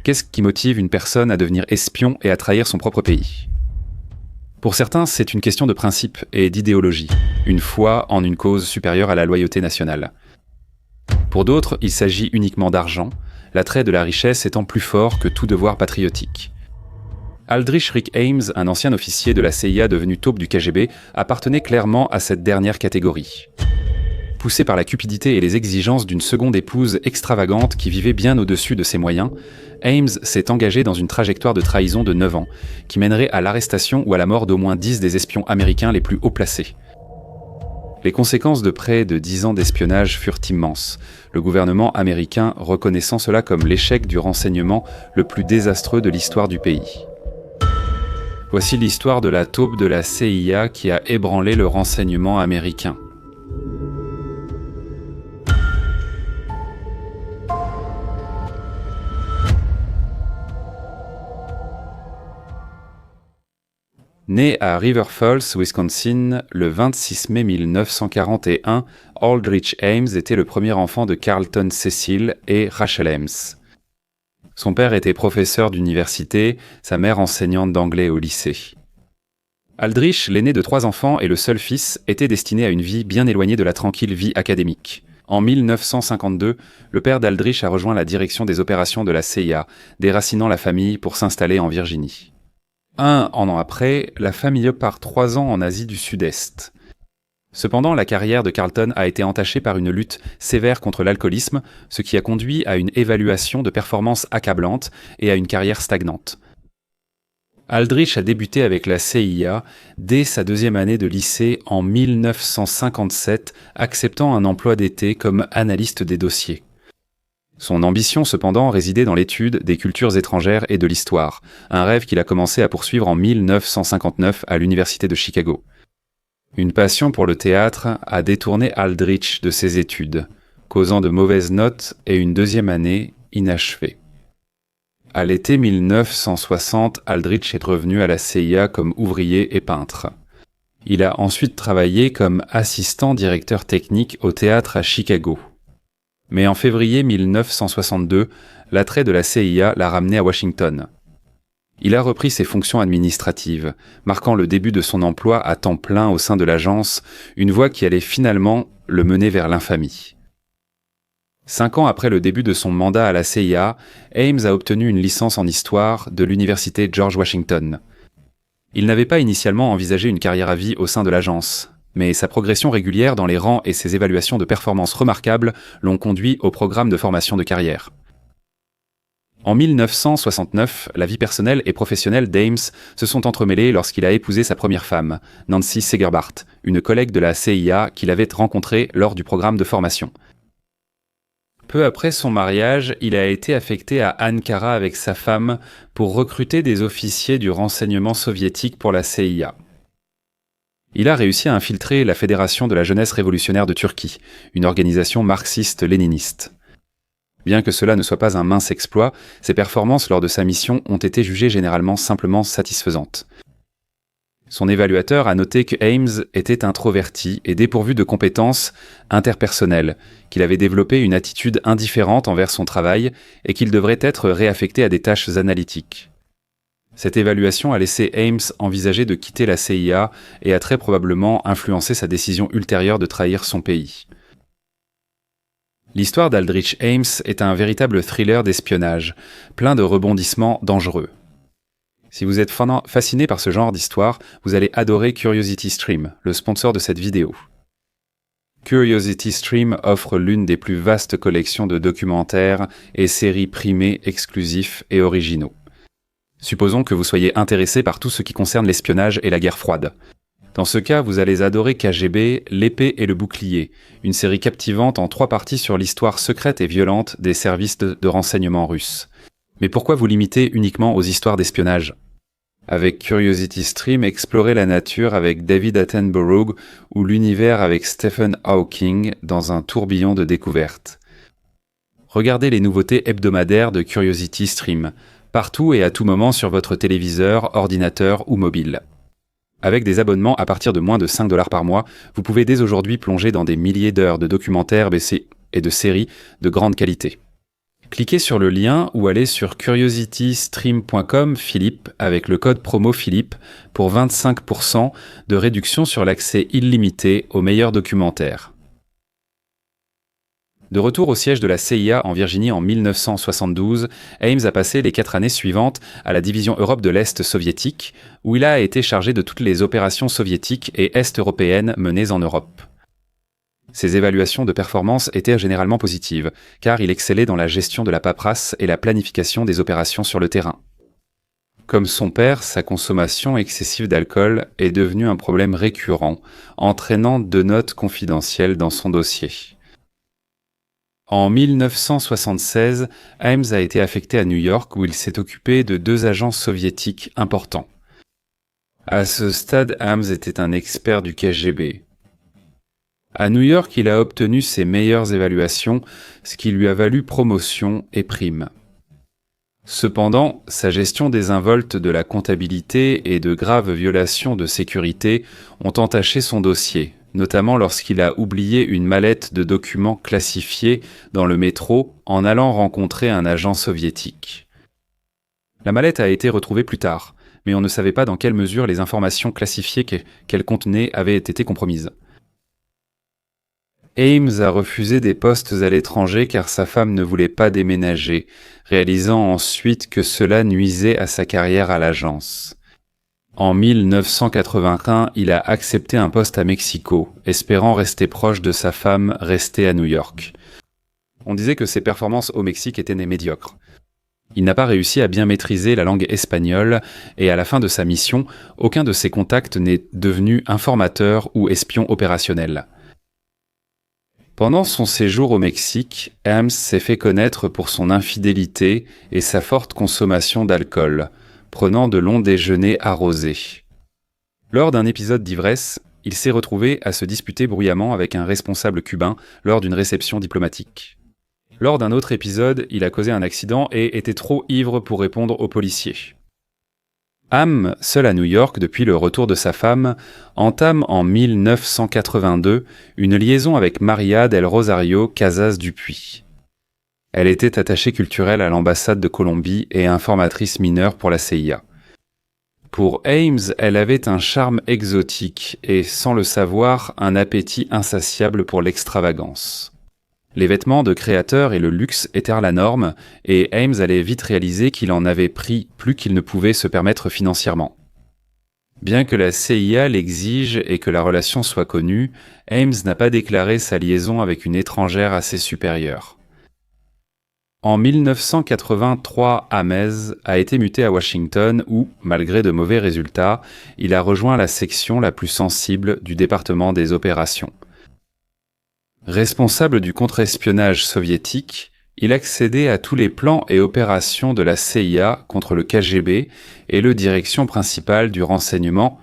Qu'est-ce qui motive une personne à devenir espion et à trahir son propre pays ? Pour certains, c'est une question de principe et d'idéologie, une foi en une cause supérieure à la loyauté nationale. Pour d'autres, il s'agit uniquement d'argent, l'attrait de la richesse étant plus fort que tout devoir patriotique. Aldrich Rick Ames, un ancien officier de la CIA devenu taupe du KGB, appartenait clairement à cette dernière catégorie. Poussé par la cupidité et les exigences d'une seconde épouse extravagante qui vivait bien au-dessus de ses moyens, Ames s'est engagé dans une trajectoire de trahison de 9 ans, qui mènerait à l'arrestation ou à la mort d'au moins 10 des espions américains les plus haut placés. Les conséquences de près de 10 ans d'espionnage furent immenses, le gouvernement américain reconnaissant cela comme l'échec du renseignement le plus désastreux de l'histoire du pays. Voici l'histoire de la taupe de la CIA qui a ébranlé le renseignement américain. Né à River Falls, Wisconsin, le 26 mai 1941, Aldrich Ames était le premier enfant de Carlton Cecil et Rachel Ames. Son père était professeur d'université, sa mère enseignante d'anglais au lycée. Aldrich, l'aîné de 3 enfants et le seul fils, était destiné à une vie bien éloignée de la tranquille vie académique. En 1952, le père d'Aldrich a rejoint la direction des opérations de la CIA, déracinant la famille pour s'installer en Virginie. Un an après, la famille part 3 ans en Asie du Sud-Est. Cependant, la carrière de Carlton a été entachée par une lutte sévère contre l'alcoolisme, ce qui a conduit à une évaluation de performance accablante et à une carrière stagnante. Aldrich a débuté avec la CIA dès sa 2e année de lycée en 1957, acceptant un emploi d'été comme analyste des dossiers. Son ambition, cependant, résidait dans l'étude des cultures étrangères et de l'histoire, un rêve qu'il a commencé à poursuivre en 1959 à l'Université de Chicago. Une passion pour le théâtre a détourné Aldrich de ses études, causant de mauvaises notes et une 2e année inachevée. À l'été 1960, Aldrich est revenu à la CIA comme ouvrier et peintre. Il a ensuite travaillé comme assistant directeur technique au théâtre à Chicago. Mais en février 1962, l'attrait de la CIA l'a ramené à Washington. Il a repris ses fonctions administratives, marquant le début de son emploi à temps plein au sein de l'agence, une voie qui allait finalement le mener vers l'infamie. 5 ans après le début de son mandat à la CIA, Ames a obtenu une licence en histoire de l'université George Washington. Il n'avait pas initialement envisagé une carrière à vie au sein de l'agence, mais sa progression régulière dans les rangs et ses évaluations de performances remarquables l'ont conduit au programme de formation de carrière. En 1969, la vie personnelle et professionnelle d'Ames se sont entremêlées lorsqu'il a épousé sa première femme, Nancy Segerbart, une collègue de la CIA qu'il avait rencontrée lors du programme de formation. Peu après son mariage, il a été affecté à Ankara avec sa femme pour recruter des officiers du renseignement soviétique pour la CIA. Il a réussi à infiltrer la Fédération de la jeunesse révolutionnaire de Turquie, une organisation marxiste-léniniste. Bien que cela ne soit pas un mince exploit, ses performances lors de sa mission ont été jugées généralement simplement satisfaisantes. Son évaluateur a noté que Ames était introverti et dépourvu de compétences interpersonnelles, qu'il avait développé une attitude indifférente envers son travail et qu'il devrait être réaffecté à des tâches analytiques. Cette évaluation a laissé Ames envisager de quitter la CIA et a très probablement influencé sa décision ultérieure de trahir son pays. L'histoire d'Aldrich Ames est un véritable thriller d'espionnage, plein de rebondissements dangereux. Si vous êtes fasciné par ce genre d'histoire, vous allez adorer Curiosity Stream, le sponsor de cette vidéo. Curiosity Stream offre l'une des plus vastes collections de documentaires et séries primées, exclusifs et originaux. Supposons que vous soyez intéressé par tout ce qui concerne l'espionnage et la guerre froide. Dans ce cas, vous allez adorer KGB, l'épée et le bouclier, une série captivante en 3 parties sur l'histoire secrète et violente des services de renseignement russes. Mais pourquoi vous limiter uniquement aux histoires d'espionnage ? Avec Curiosity Stream, explorez la nature avec David Attenborough ou l'univers avec Stephen Hawking dans un tourbillon de découvertes. Regardez les nouveautés hebdomadaires de Curiosity Stream, partout et à tout moment sur votre téléviseur, ordinateur ou mobile. Avec des abonnements à partir de moins de 5 $ par mois, vous pouvez dès aujourd'hui plonger dans des milliers d'heures de documentaires et de séries de grande qualité. Cliquez sur le lien ou allez sur curiositystream.com Philippe avec le code promo Philippe pour 25% de réduction sur l'accès illimité aux meilleurs documentaires. De retour au siège de la CIA en Virginie en 1972, Ames a passé les 4 années suivantes à la division Europe de l'Est soviétique, où il a été chargé de toutes les opérations soviétiques et est-européennes menées en Europe. Ses évaluations de performance étaient généralement positives, car il excellait dans la gestion de la paperasse et la planification des opérations sur le terrain. Comme son père, sa consommation excessive d'alcool est devenue un problème récurrent, entraînant 2 notes confidentielles dans son dossier. En 1976, Ames a été affecté à New York où il s'est occupé de 2 agents soviétiques importants. À ce stade, Ames était un expert du KGB. À New York, il a obtenu ses meilleures évaluations, ce qui lui a valu promotion et prime. Cependant, sa gestion désinvolte de la comptabilité et de graves violations de sécurité ont entaché son dossier, notamment lorsqu'il a oublié une mallette de documents classifiés dans le métro en allant rencontrer un agent soviétique. La mallette a été retrouvée plus tard, mais on ne savait pas dans quelle mesure les informations classifiées qu'elle contenait avaient été compromises. Ames a refusé des postes à l'étranger car sa femme ne voulait pas déménager, réalisant ensuite que cela nuisait à sa carrière à l'agence. En 1981, il a accepté un poste à Mexico, espérant rester proche de sa femme restée à New York. On disait que ses performances au Mexique étaient médiocres. Il n'a pas réussi à bien maîtriser la langue espagnole et à la fin de sa mission, aucun de ses contacts n'est devenu informateur ou espion opérationnel. Pendant son séjour au Mexique, Ames s'est fait connaître pour son infidélité et sa forte consommation d'alcool, prenant de longs déjeuners arrosés. Lors d'un épisode d'ivresse, il s'est retrouvé à se disputer bruyamment avec un responsable cubain lors d'une réception diplomatique. Lors d'un autre épisode, il a causé un accident et était trop ivre pour répondre aux policiers. Ames, seul à New York depuis le retour de sa femme, entame en 1982 une liaison avec Maria del Rosario Casas Dupuy. Elle était attachée culturelle à l'ambassade de Colombie et informatrice mineure pour la CIA. Pour Ames, elle avait un charme exotique et, sans le savoir, un appétit insatiable pour l'extravagance. Les vêtements de créateur et le luxe étaient la norme, et Ames allait vite réaliser qu'il en avait pris plus qu'il ne pouvait se permettre financièrement. Bien que la CIA l'exige et que la relation soit connue, Ames n'a pas déclaré sa liaison avec une étrangère assez supérieure. En 1983, Ames a été muté à Washington où, malgré de mauvais résultats, il a rejoint la section la plus sensible du département des opérations. Responsable du contre-espionnage soviétique, il accédait à tous les plans et opérations de la CIA contre le KGB et le direction principale du renseignement.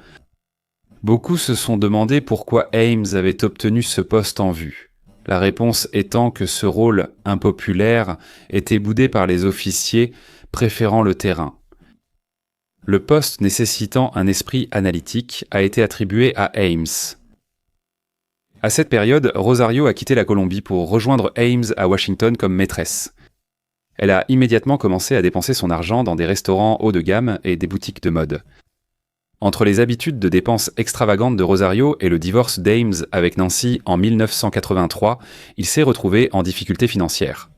Beaucoup se sont demandé pourquoi Ames avait obtenu ce poste en vue. La réponse étant que ce rôle impopulaire était boudé par les officiers préférant le terrain. Le poste nécessitant un esprit analytique a été attribué à Ames. À cette période, Rosario a quitté la Colombie pour rejoindre Ames à Washington comme maîtresse. Elle a immédiatement commencé à dépenser son argent dans des restaurants haut de gamme et des boutiques de mode. Entre les habitudes de dépenses extravagantes de Rosario et le divorce d'Ames avec Nancy en 1983, il s'est retrouvé en difficulté financière.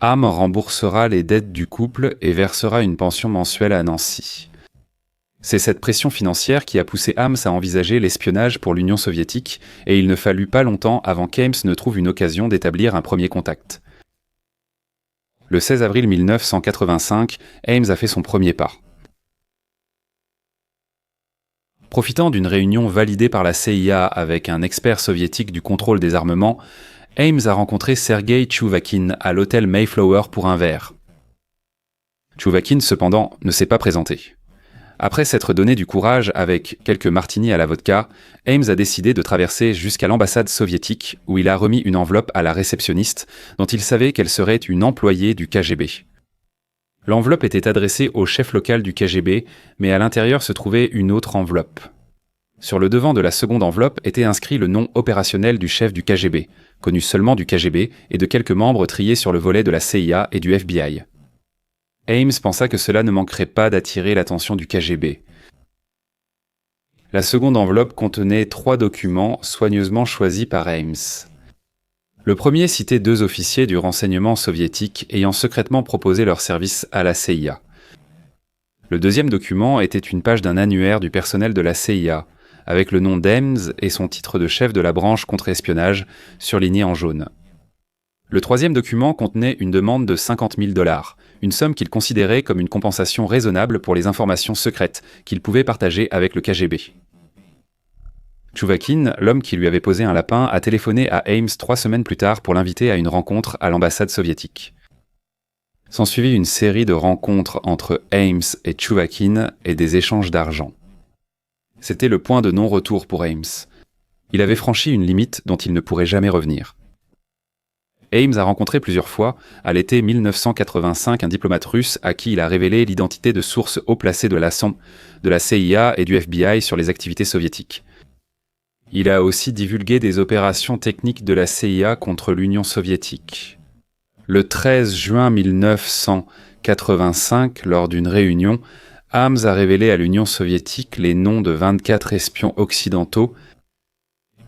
Ames remboursera les dettes du couple et versera une pension mensuelle à Nancy. C'est cette pression financière qui a poussé Ames à envisager l'espionnage pour l'Union soviétique, et il ne fallut pas longtemps avant qu'Ames ne trouve une occasion d'établir un premier contact. Le 16 avril 1985, Ames a fait son premier pas. Profitant d'une réunion validée par la CIA avec un expert soviétique du contrôle des armements, Ames a rencontré Sergei Tchouvakin à l'hôtel Mayflower pour un verre. Tchouvakin, cependant, ne s'est pas présenté. Après s'être donné du courage avec quelques martinis à la vodka, Ames a décidé de traverser jusqu'à l'ambassade soviétique où il a remis une enveloppe à la réceptionniste dont il savait qu'elle serait une employée du KGB. L'enveloppe était adressée au chef local du KGB, mais à l'intérieur se trouvait une autre enveloppe. Sur le devant de la seconde enveloppe était inscrit le nom opérationnel du chef du KGB, connu seulement du KGB et de quelques membres triés sur le volet de la CIA et du FBI. Ames pensa que cela ne manquerait pas d'attirer l'attention du KGB. La seconde enveloppe contenait 3 documents soigneusement choisis par Ames. Le premier citait 2 officiers du renseignement soviétique ayant secrètement proposé leur service à la CIA. Le deuxième document était une page d'un annuaire du personnel de la CIA, avec le nom d'Ames et son titre de chef de la branche contre-espionnage surligné en jaune. Le troisième document contenait une demande de $50 000, une somme qu'il considérait comme une compensation raisonnable pour les informations secrètes qu'il pouvait partager avec le KGB. Tchouvakin, l'homme qui lui avait posé un lapin, a téléphoné à Ames 3 semaines plus tard pour l'inviter à une rencontre à l'ambassade soviétique. S'ensuivit une série de rencontres entre Ames et Tchouvakin et des échanges d'argent. C'était le point de non-retour pour Ames. Il avait franchi une limite dont il ne pourrait jamais revenir. Ames a rencontré plusieurs fois, à l'été 1985, un diplomate russe à qui il a révélé l'identité de sources haut placées de la CIA et du FBI sur les activités soviétiques. Il a aussi divulgué des opérations techniques de la CIA contre l'Union soviétique. Le 13 juin 1985, lors d'une réunion, Ames a révélé à l'Union soviétique les noms de 24 espions occidentaux.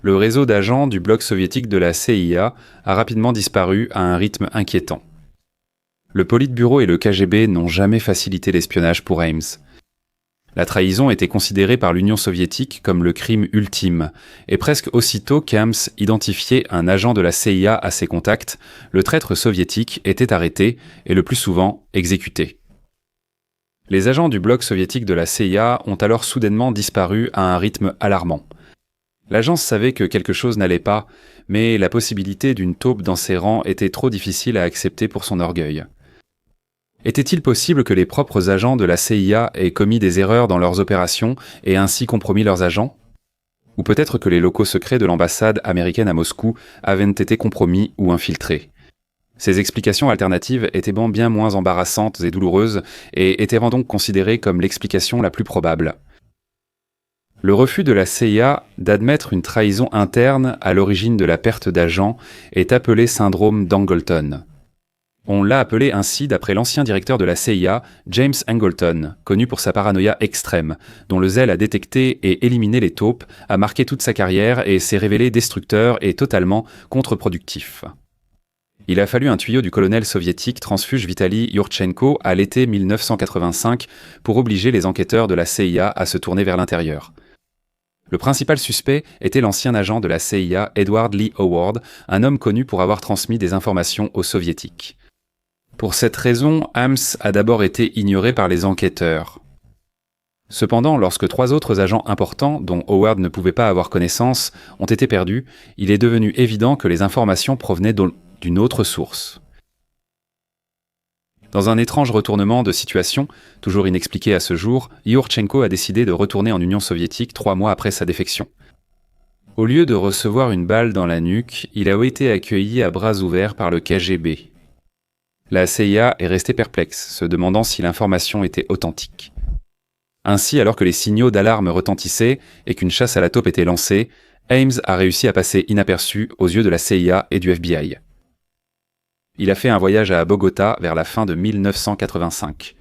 Le réseau d'agents du bloc soviétique de la CIA a rapidement disparu à un rythme inquiétant. Le Politburo et le KGB n'ont jamais facilité l'espionnage pour Ames. La trahison était considérée par l'Union soviétique comme le crime ultime, et presque aussitôt qu'Ames identifiait un agent de la CIA à ses contacts, le traître soviétique était arrêté et le plus souvent exécuté. Les agents du bloc soviétique de la CIA ont alors soudainement disparu à un rythme alarmant. L'agence savait que quelque chose n'allait pas, mais la possibilité d'une taupe dans ses rangs était trop difficile à accepter pour son orgueil. Était-il possible que les propres agents de la CIA aient commis des erreurs dans leurs opérations et ainsi compromis leurs agents ? Ou peut-être que les locaux secrets de l'ambassade américaine à Moscou avaient été compromis ou infiltrés. Ces explications alternatives étaient bien moins embarrassantes et douloureuses et étaient donc considérées comme l'explication la plus probable. Le refus de la CIA d'admettre une trahison interne à l'origine de la perte d'agents est appelé syndrome d'Angleton. On l'a appelé ainsi d'après l'ancien directeur de la CIA, James Angleton, connu pour sa paranoïa extrême, dont le zèle à détecter et éliminer les taupes a marqué toute sa carrière et s'est révélé destructeur et totalement contre-productif. Il a fallu un tuyau du colonel soviétique transfuge Vitali Yurchenko à l'été 1985 pour obliger les enquêteurs de la CIA à se tourner vers l'intérieur. Le principal suspect était l'ancien agent de la CIA Edward Lee Howard, un homme connu pour avoir transmis des informations aux soviétiques. Pour cette raison, Ames a d'abord été ignoré par les enquêteurs. Cependant, lorsque 3 autres agents importants, dont Howard ne pouvait pas avoir connaissance, ont été perdus, il est devenu évident que les informations provenaient d'une autre source. Dans un étrange retournement de situation, toujours inexpliqué à ce jour, Yurchenko a décidé de retourner en Union soviétique 3 mois après sa défection. Au lieu de recevoir une balle dans la nuque, il a été accueilli à bras ouverts par le KGB. La CIA est restée perplexe, se demandant si l'information était authentique. Ainsi, alors que les signaux d'alarme retentissaient et qu'une chasse à la taupe était lancée, Ames a réussi à passer inaperçu aux yeux de la CIA et du FBI. Il a fait un voyage à Bogota vers la fin de 1985.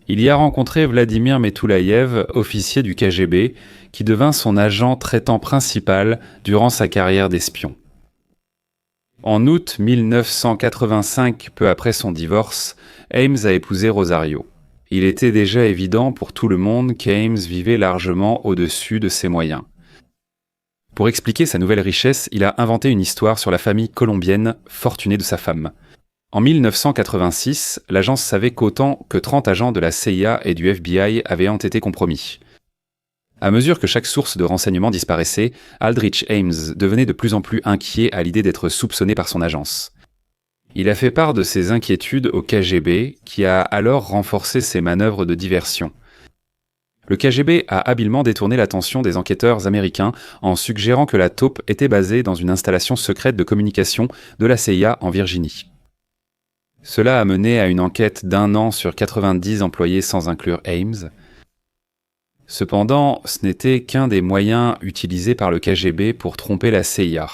Il y a rencontré Vladimir Metoulaïev, officier du KGB, qui devint son agent traitant principal durant sa carrière d'espion. En août 1985, peu après son divorce, Ames a épousé Rosario. Il était déjà évident pour tout le monde qu'Ames vivait largement au-dessus de ses moyens. Pour expliquer sa nouvelle richesse, il a inventé une histoire sur la famille colombienne fortunée de sa femme. En 1986, l'agence savait qu'autant que 30 agents de la CIA et du FBI avaient été compromis. À mesure que chaque source de renseignement disparaissait, Aldrich Ames devenait de plus en plus inquiet à l'idée d'être soupçonné par son agence. Il a fait part de ses inquiétudes au KGB, qui a alors renforcé ses manœuvres de diversion. Le KGB a habilement détourné l'attention des enquêteurs américains en suggérant que la taupe était basée dans une installation secrète de communication de la CIA en Virginie. Cela a mené à une enquête d'1 an sur 90 employés sans inclure Ames. Cependant, ce n'était qu'un des moyens utilisés par le KGB pour tromper la CIA,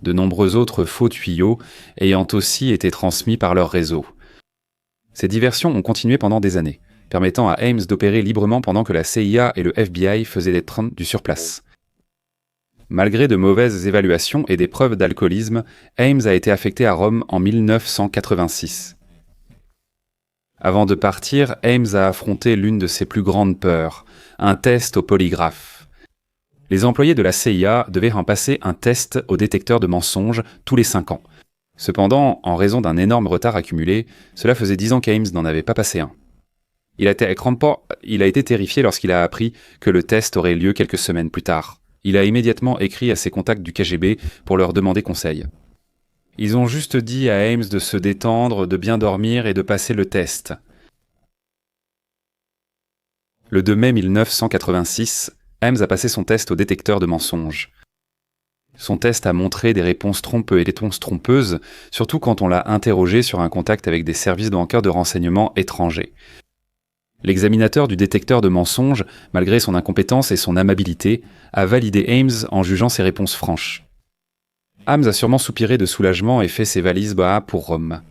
de nombreux autres faux tuyaux ayant aussi été transmis par leur réseau. Ces diversions ont continué pendant des années, permettant à Ames d'opérer librement pendant que la CIA et le FBI faisaient des trains du surplace. Malgré de mauvaises évaluations et des preuves d'alcoolisme, Ames a été affecté à Rome en 1986. Avant de partir, Ames a affronté l'une de ses plus grandes peurs, un test au polygraphe. Les employés de la CIA devaient en passer un test au détecteur de mensonges tous les 5 ans. Cependant, en raison d'un énorme retard accumulé, cela faisait 10 ans qu'Ames n'en avait pas passé un. Il a été terrifié lorsqu'il a appris que le test aurait lieu quelques semaines plus tard. Il a immédiatement écrit à ses contacts du KGB pour leur demander conseil. Ils ont juste dit à Ames de se détendre, de bien dormir et de passer le test. Le 2 mai 1986, Ames a passé son test au détecteur de mensonges. Son test a montré des réponses trompeuses, surtout quand on l'a interrogé sur un contact avec des services bancaires de renseignement étrangers. L'examinateur du détecteur de mensonges, malgré son incompétence et son amabilité, a validé Ames en jugeant ses réponses franches. Ames a sûrement soupiré de soulagement et fait ses valises pour Rome.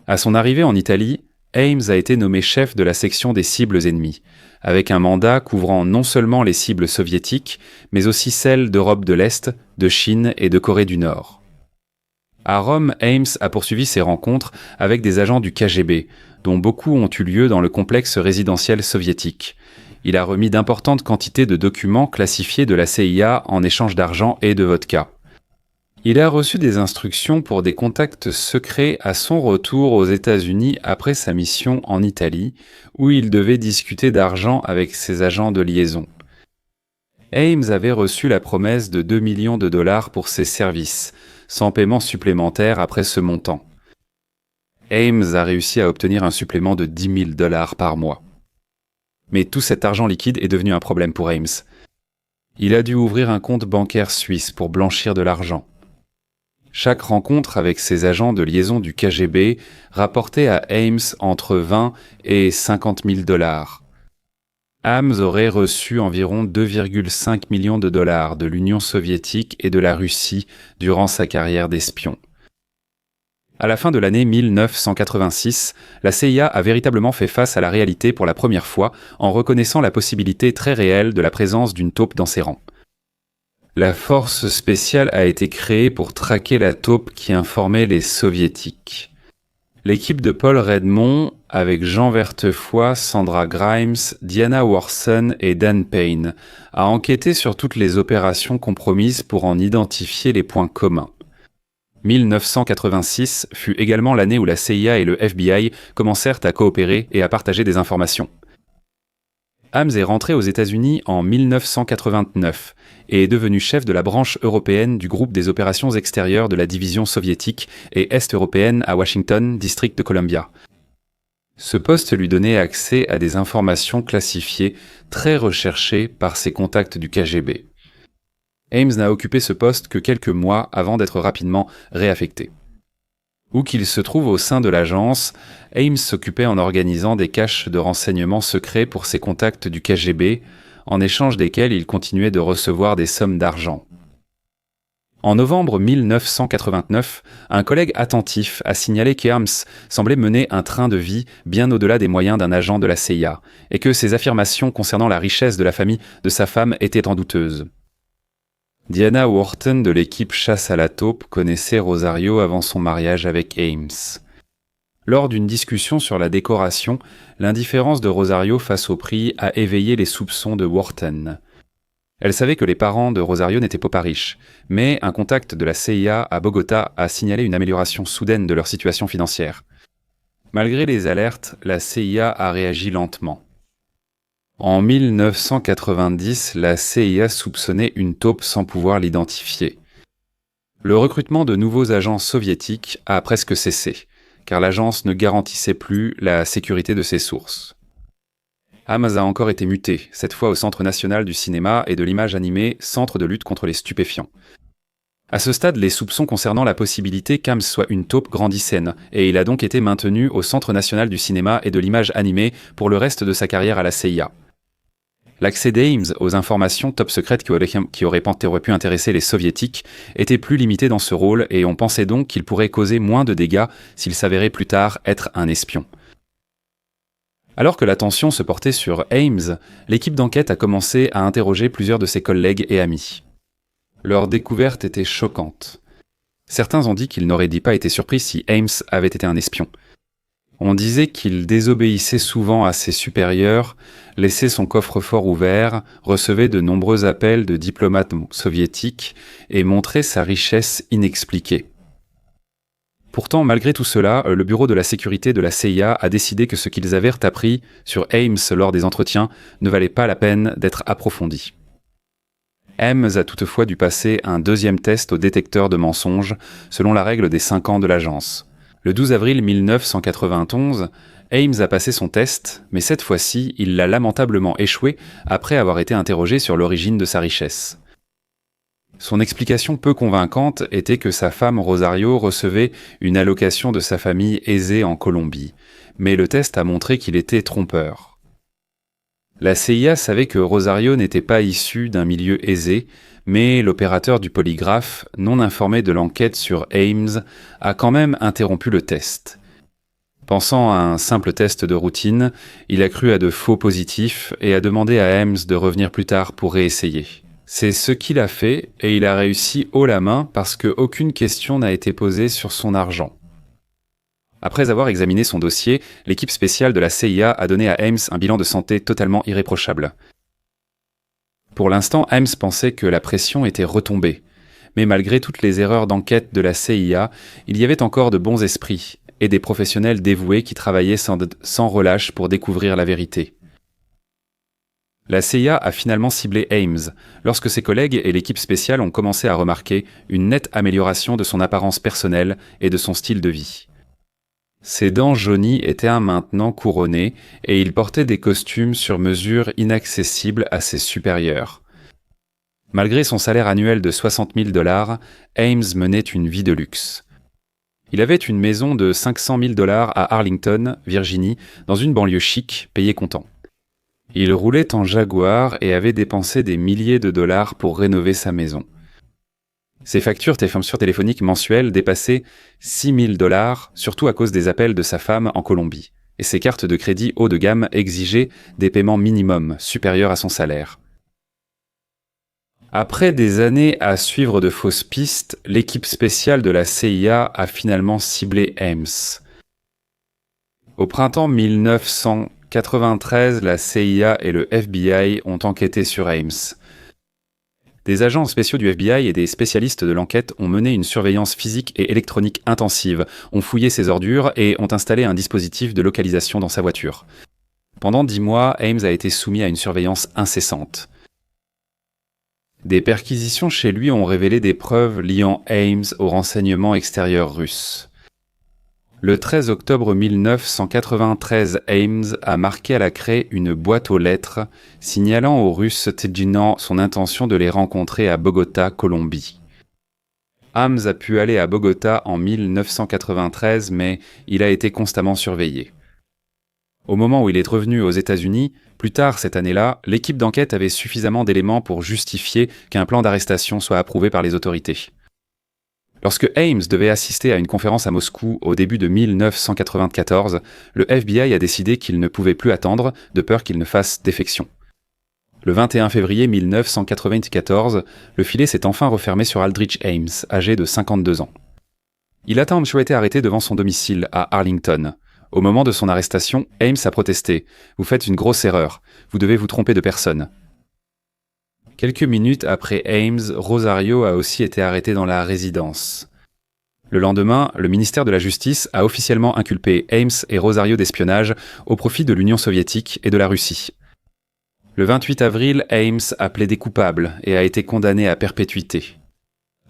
À son arrivée en Italie, Ames a été nommé chef de la section des cibles ennemies, avec un mandat couvrant non seulement les cibles soviétiques, mais aussi celles d'Europe de l'Est, de Chine et de Corée du Nord. À Rome, Ames a poursuivi ses rencontres avec des agents du KGB, dont beaucoup ont eu lieu dans le complexe résidentiel soviétique. Il a remis d'importantes quantités de documents classifiés de la CIA en échange d'argent et de vodka. Il a reçu des instructions pour des contacts secrets à son retour aux États-Unis après sa mission en Italie, où il devait discuter d'argent avec ses agents de liaison. Ames avait reçu la promesse de 2 millions de dollars pour ses services, sans paiement supplémentaire après ce montant. Ames a réussi à obtenir un supplément de 10 000 dollars par mois. Mais tout cet argent liquide est devenu un problème pour Ames. Il a dû ouvrir un compte bancaire suisse pour blanchir de l'argent. Chaque rencontre avec ses agents de liaison du KGB rapportait à Ames entre 20 et 50 000 dollars. Ames aurait reçu environ 2,5 millions de dollars de l'Union soviétique et de la Russie durant sa carrière d'espion. À la fin de l'année 1986, la CIA a véritablement fait face à la réalité pour la première fois en reconnaissant la possibilité très réelle de la présence d'une taupe dans ses rangs. La force spéciale a été créée pour traquer la taupe qui informait les soviétiques. L'équipe de Paul Redmond, avec Jean Vertefoy, Sandra Grimes, Diana Warson et Dan Payne, a enquêté sur toutes les opérations compromises pour en identifier les points communs. 1986 fut également l'année où la CIA et le FBI commencèrent à coopérer et à partager des informations. Ames est rentré aux États-Unis en 1989 et est devenu chef de la branche européenne du groupe des opérations extérieures de la division soviétique et est-européenne à Washington, District de Columbia. Ce poste lui donnait accès à des informations classifiées très recherchées par ses contacts du KGB. Ames n'a occupé ce poste que quelques mois avant d'être rapidement réaffecté. Où qu'il se trouve au sein de l'agence, Ames s'occupait en organisant des caches de renseignements secrets pour ses contacts du KGB, en échange desquels il continuait de recevoir des sommes d'argent. En novembre 1989, un collègue attentif a signalé qu'Ames semblait mener un train de vie bien au-delà des moyens d'un agent de la CIA, et que ses affirmations concernant la richesse de la famille de sa femme étaient en douteuses. Diana Wharton de l'équipe Chasse à la taupe connaissait Rosario avant son mariage avec Ames. Lors d'une discussion sur la décoration, l'indifférence de Rosario face au prix a éveillé les soupçons de Wharton. Elle savait que les parents de Rosario n'étaient pas riches, mais un contact de la CIA à Bogota a signalé une amélioration soudaine de leur situation financière. Malgré les alertes, la CIA a réagi lentement. En 1990, la CIA soupçonnait une taupe sans pouvoir l'identifier. Le recrutement de nouveaux agents soviétiques a presque cessé, car l'agence ne garantissait plus la sécurité de ses sources. Ames a encore été muté, cette fois au Centre national du cinéma et de l'image animée, Centre de lutte contre les stupéfiants. À ce stade, les soupçons concernant la possibilité qu'Ames soit une taupe grandissaient, et il a donc été maintenu au Centre national du cinéma et de l'image animée pour le reste de sa carrière à la CIA. L'accès d'Ames aux informations top secrètes qui auraient pu intéresser les soviétiques était plus limité dans ce rôle et on pensait donc qu'il pourrait causer moins de dégâts s'il s'avérait plus tard être un espion. Alors que l'attention se portait sur Ames, l'équipe d'enquête a commencé à interroger plusieurs de ses collègues et amis. Leur découverte était choquante. Certains ont dit qu'ils n'auraient pas été surpris si Ames avait été un espion. On disait qu'il désobéissait souvent à ses supérieurs, laissait son coffre-fort ouvert, recevait de nombreux appels de diplomates soviétiques et montrait sa richesse inexpliquée. Pourtant, malgré tout cela, le bureau de la sécurité de la CIA a décidé que ce qu'ils avaient appris sur Ames lors des entretiens ne valait pas la peine d'être approfondi. Ames a toutefois dû passer un deuxième test au détecteur de mensonges, selon la règle des 5 ans de l'agence. Le 12 avril 1991, Ames a passé son test, mais cette fois-ci, il l'a lamentablement échoué après avoir été interrogé sur l'origine de sa richesse. Son explication peu convaincante était que sa femme Rosario recevait une allocation de sa famille aisée en Colombie, mais le test a montré qu'il était trompeur. La CIA savait que Rosario n'était pas issue d'un milieu aisé, mais l'opérateur du polygraphe, non informé de l'enquête sur Ames, a quand même interrompu le test. Pensant à un simple test de routine, il a cru à de faux positifs et a demandé à Ames de revenir plus tard pour réessayer. C'est ce qu'il a fait et il a réussi haut la main parce qu'aucune question n'a été posée sur son argent. Après avoir examiné son dossier, l'équipe spéciale de la CIA a donné à Ames un bilan de santé totalement irréprochable. Pour l'instant, Ames pensait que la pression était retombée. Mais malgré toutes les erreurs d'enquête de la CIA, il y avait encore de bons esprits et des professionnels dévoués qui travaillaient sans relâche pour découvrir la vérité. La CIA a finalement ciblé Ames, lorsque ses collègues et l'équipe spéciale ont commencé à remarquer une nette amélioration de son apparence personnelle et de son style de vie. Ses dents jaunies étaient maintenant couronnées et il portait des costumes sur mesure inaccessibles à ses supérieurs. Malgré son salaire annuel de 60 000 $, Ames menait une vie de luxe. Il avait une maison de 500 000 $ à Arlington, Virginie, dans une banlieue chic, payée comptant. Il roulait en Jaguar et avait dépensé des milliers de dollars pour rénover sa maison. Ses factures téléphoniques mensuelles dépassaient 6 000 $, surtout à cause des appels de sa femme en Colombie, et ses cartes de crédit haut de gamme exigeaient des paiements minimums supérieurs à son salaire. Après des années à suivre de fausses pistes, l'équipe spéciale de la CIA a finalement ciblé Ames. Au printemps 1993, la CIA et le FBI ont enquêté sur Ames. Des agents spéciaux du FBI et des spécialistes de l'enquête ont mené une surveillance physique et électronique intensive, ont fouillé ses ordures et ont installé un dispositif de localisation dans sa voiture. Pendant 10 mois, Ames a été soumis à une surveillance incessante. Des perquisitions chez lui ont révélé des preuves liant Ames aux renseignements extérieurs russes. Le 13 octobre 1993, Ames a marqué à la craie une boîte aux lettres, signalant aux Russes Tedjinant son intention de les rencontrer à Bogota, Colombie. Ames a pu aller à Bogota en 1993, mais il a été constamment surveillé. Au moment où il est revenu aux États-Unis, plus tard cette année-là, l'équipe d'enquête avait suffisamment d'éléments pour justifier qu'un plan d'arrestation soit approuvé par les autorités. Lorsque Ames devait assister à une conférence à Moscou au début de 1994, le FBI a décidé qu'il ne pouvait plus attendre, de peur qu'il ne fasse défection. Le 21 février 1994, le filet s'est enfin refermé sur Aldrich Ames, âgé de 52 ans. Il a été arrêté devant son domicile à Arlington. Au moment de son arrestation, Ames a protesté « Vous faites une grosse erreur, vous devez vous tromper de personne ». Quelques minutes après Ames, Rosario a aussi été arrêté dans la résidence. Le lendemain, le ministère de la Justice a officiellement inculpé Ames et Rosario d'espionnage au profit de l'Union soviétique et de la Russie. Le 28 avril, Ames a plaidé coupable et a été condamné à perpétuité.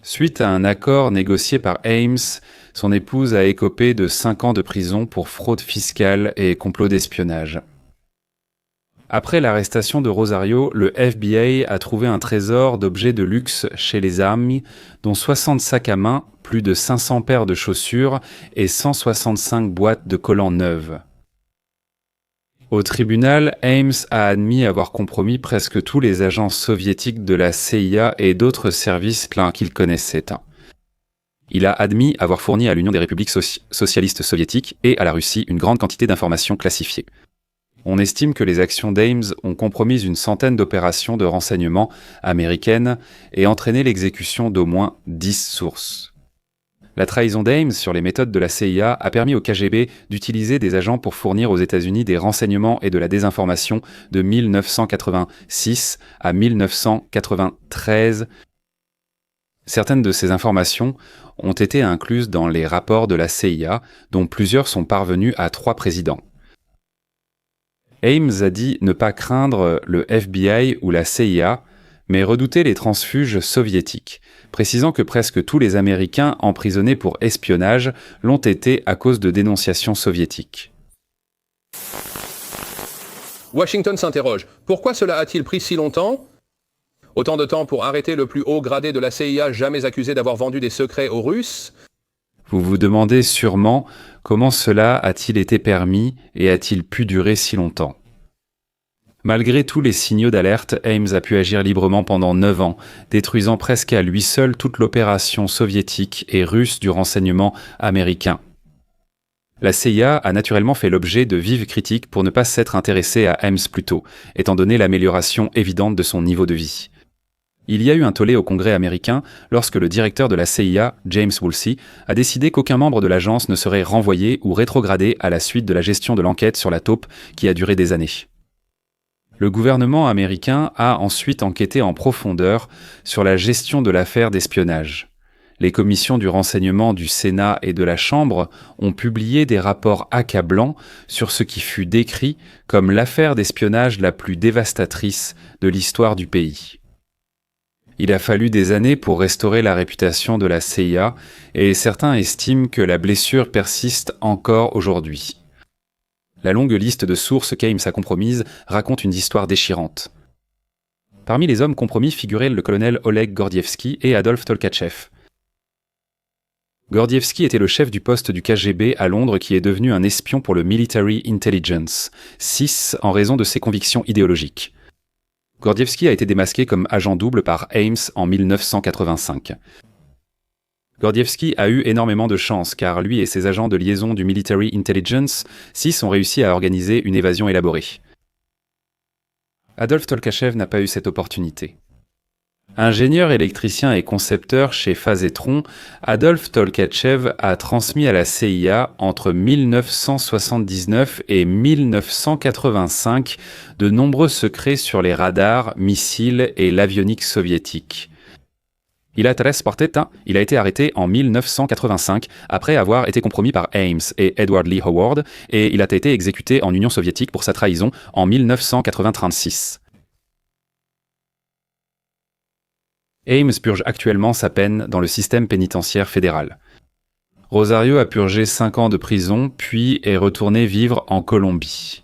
Suite à un accord négocié par Ames, son épouse a écopé de 5 ans de prison pour fraude fiscale et complot d'espionnage. Après l'arrestation de Rosario, le FBI a trouvé un trésor d'objets de luxe chez les Army, dont 60 sacs à main, plus de 500 paires de chaussures et 165 boîtes de collants neuves. Au tribunal, Ames a admis avoir compromis presque tous les agents soviétiques de la CIA et d'autres services qu'il connaissait. Il a admis avoir fourni à l'Union des républiques socialistes soviétiques et à la Russie une grande quantité d'informations classifiées. On estime que les actions d'Ames ont compromis une centaine d'opérations de renseignement américaines et entraîné l'exécution d'au moins 10 sources. La trahison d'Ames sur les méthodes de la CIA a permis au KGB d'utiliser des agents pour fournir aux États-Unis des renseignements et de la désinformation de 1986 à 1993. Certaines de ces informations ont été incluses dans les rapports de la CIA, dont plusieurs sont parvenus à 3 présidents. Ames a dit ne pas craindre le FBI ou la CIA, mais redouter les transfuges soviétiques, précisant que presque tous les Américains emprisonnés pour espionnage l'ont été à cause de dénonciations soviétiques. Washington s'interroge. Pourquoi cela a-t-il pris si longtemps ? Autant de temps pour arrêter le plus haut gradé de la CIA jamais accusé d'avoir vendu des secrets aux Russes ? Vous vous demandez sûrement comment cela a-t-il été permis et a-t-il pu durer si longtemps ? Malgré tous les signaux d'alerte, Ames a pu agir librement pendant 9 ans, détruisant presque à lui seul toute l'opération soviétique et russe du renseignement américain. La CIA a naturellement fait l'objet de vives critiques pour ne pas s'être intéressée à Ames plus tôt, étant donné l'amélioration évidente de son niveau de vie. Il y a eu un tollé au Congrès américain lorsque le directeur de la CIA, James Woolsey, a décidé qu'aucun membre de l'agence ne serait renvoyé ou rétrogradé à la suite de la gestion de l'enquête sur la taupe qui a duré des années. Le gouvernement américain a ensuite enquêté en profondeur sur la gestion de l'affaire d'espionnage. Les commissions du renseignement du Sénat et de la Chambre ont publié des rapports accablants sur ce qui fut décrit comme l'affaire d'espionnage la plus dévastatrice de l'histoire du pays. Il a fallu des années pour restaurer la réputation de la CIA et certains estiment que la blessure persiste encore aujourd'hui. La longue liste de sources qu'Ames a compromises raconte une histoire déchirante. Parmi les hommes compromis figuraient le colonel Oleg Gordievsky et Adolf Tolkachev. Gordievsky était le chef du poste du KGB à Londres qui est devenu un espion pour le Military Intelligence, CIS, en raison de ses convictions idéologiques. Gordievsky a été démasqué comme agent double par Ames en 1985. Gordievsky a eu énormément de chance car lui et ses agents de liaison du Military Intelligence, CIS, ont réussi à organiser une évasion élaborée. Adolf Tolkachev n'a pas eu cette opportunité. Ingénieur électricien et concepteur chez Phasetron, Adolf Tolkachev a transmis à la CIA entre 1979 et 1985 de nombreux secrets sur les radars, missiles et l'avionique soviétique. Il a été arrêté en 1985 après avoir été compromis par Ames et Edward Lee Howard et il a été exécuté en Union soviétique pour sa trahison en 1986. Ames purge actuellement sa peine dans le système pénitentiaire fédéral. Rosario a purgé 5 ans de prison puis est retourné vivre en Colombie.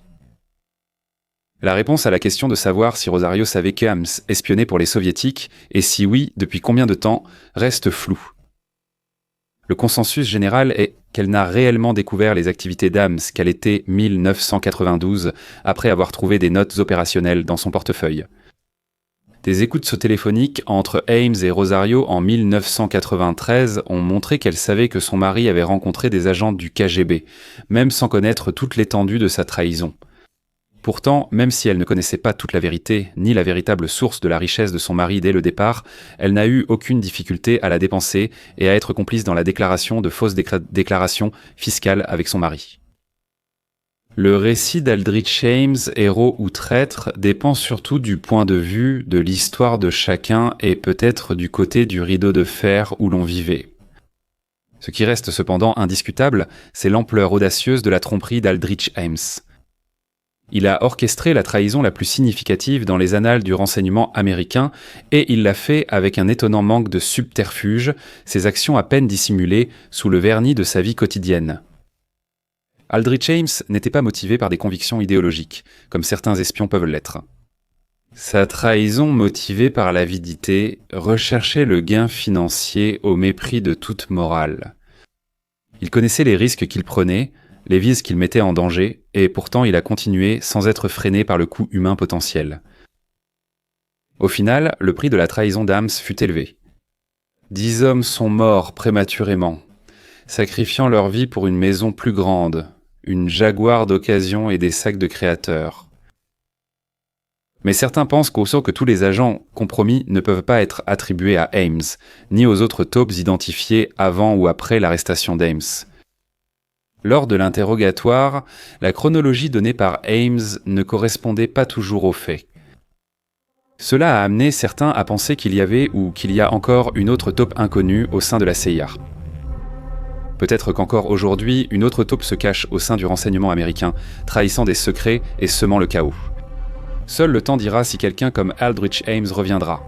La réponse à la question de savoir si Rosario savait qu'Ames espionnait pour les soviétiques, et si oui, depuis combien de temps, reste floue. Le consensus général est qu'elle n'a réellement découvert les activités d'Ames qu'à l'été 1992, après avoir trouvé des notes opérationnelles dans son portefeuille. Des écoutes téléphoniques entre Ames et Rosario en 1993 ont montré qu'elle savait que son mari avait rencontré des agents du KGB, même sans connaître toute l'étendue de sa trahison. Pourtant, même si elle ne connaissait pas toute la vérité, ni la véritable source de la richesse de son mari dès le départ, elle n'a eu aucune difficulté à la dépenser et à être complice dans la déclaration de fausses déclarations fiscales avec son mari. Le récit d'Aldrich Ames, héros ou traître, dépend surtout du point de vue, de l'histoire de chacun et peut-être du côté du rideau de fer où l'on vivait. Ce qui reste cependant indiscutable, c'est l'ampleur audacieuse de la tromperie d'Aldrich Ames. Il a orchestré la trahison la plus significative dans les annales du renseignement américain et il l'a fait avec un étonnant manque de subterfuge, ses actions à peine dissimulées sous le vernis de sa vie quotidienne. Aldrich Ames n'était pas motivé par des convictions idéologiques, comme certains espions peuvent l'être. Sa trahison motivée par l'avidité recherchait le gain financier au mépris de toute morale. Il connaissait les risques qu'il prenait, les vises qu'il mettait en danger, et pourtant il a continué sans être freiné par le coût humain potentiel. Au final, le prix de la trahison d'Ames fut élevé. 10 hommes sont morts prématurément, sacrifiant leur vie pour une maison plus grande, une Jaguar d'occasion et des sacs de créateurs. Mais certains pensent qu'aussitôt que tous les agents compromis ne peuvent pas être attribués à Ames, ni aux autres taupes identifiés avant ou après l'arrestation d'Ames. Lors de l'interrogatoire, la chronologie donnée par Ames ne correspondait pas toujours aux faits. Cela a amené certains à penser qu'il y avait ou qu'il y a encore une autre taupe inconnue au sein de la CIA. Peut-être qu'encore aujourd'hui, une autre taupe se cache au sein du renseignement américain, trahissant des secrets et semant le chaos. Seul le temps dira si quelqu'un comme Aldrich Ames reviendra.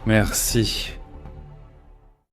Merci.